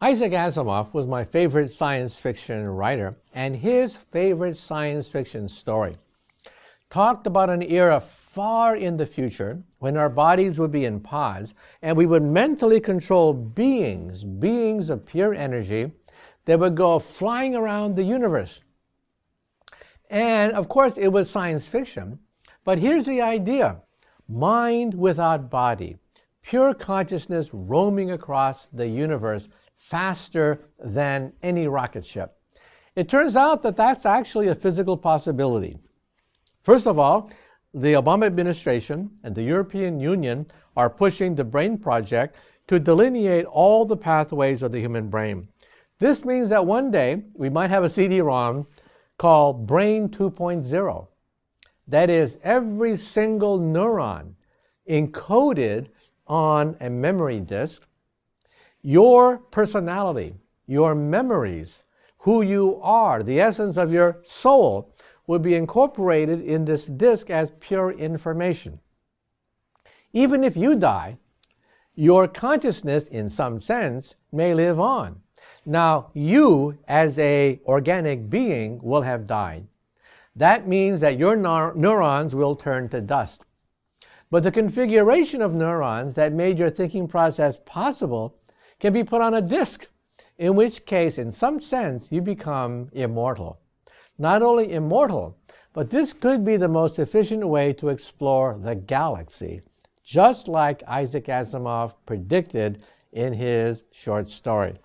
Isaac Asimov was my favorite science fiction writer, and his favorite science fiction story talked about an era far in the future when our bodies would be in pods and we would mentally control beings of pure energy that would go flying around the universe. And of course, it was science fiction, but here's the idea: mind without body, pure consciousness roaming across the universe faster than any rocket ship. It turns out that that's actually a physical possibility. First of all, the Obama administration and the European Union are pushing the BRAIN project to delineate all the pathways of the human brain. This means that one day we might have a CD-ROM called Brain 2.0. That is, every single neuron encoded on a memory disk. Your personality, your memories, who you are, the essence of your soul, will be incorporated in this disk as pure information. Even if you die, your consciousness, in some sense, may live on. Now, you, as an organic being, will have died. That means that your neurons will turn to dust. But the configuration of neurons that made your thinking process possible can be put on a disk, in which case, in some sense, you become immortal. Not only immortal, but this could be the most efficient way to explore the galaxy, just like Isaac Asimov predicted in his short story.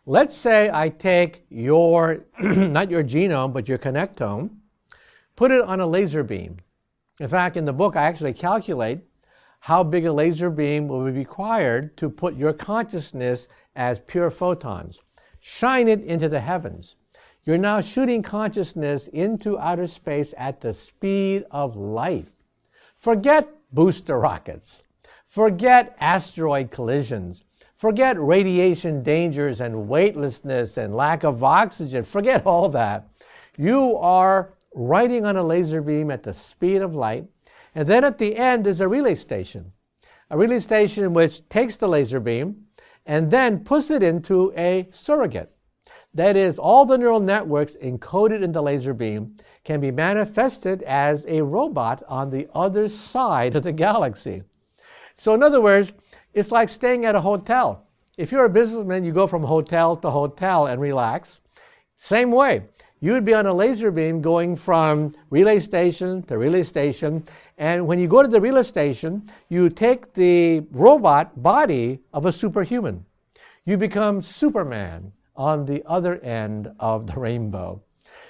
Let's say I take your, not your genome, but your connectome, put it on a laser beam. In fact, in the book, I actually calculate how big a laser beam will be required to put your consciousness as pure photons. Shine it into the heavens. You're now shooting consciousness into outer space at the speed of light. Forget booster rockets. Forget asteroid collisions. Forget radiation dangers and weightlessness and lack of oxygen. Forget all that. You are riding on a laser beam at the speed of light. And then at the end, there's a relay station which takes the laser beam and then puts it into a surrogate. That is, all the neural networks encoded in the laser beam can be manifested as a robot on the other side of the galaxy. So in other words, it's like staying at a hotel. If you're a businessman, you go from hotel to hotel and relax. Same way. You would be on a laser beam going from relay station to relay station. And when you go to the relay station, you take the robot body of a superhuman. You become Superman on the other end of the rainbow.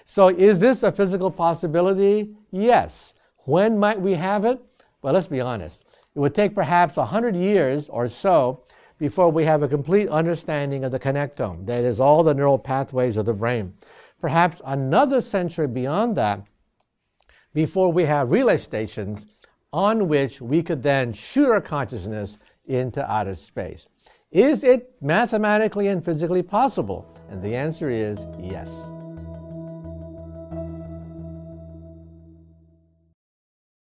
So is this a physical possibility? Yes. When might we have it? Well, let's be honest. It would take perhaps 100 years or so before we have a complete understanding of the connectome. That is, all the neural pathways of the brain. Perhaps another century beyond that before we have relay stations on which we could then shoot our consciousness into outer space. Is it mathematically and physically possible? And the answer is yes.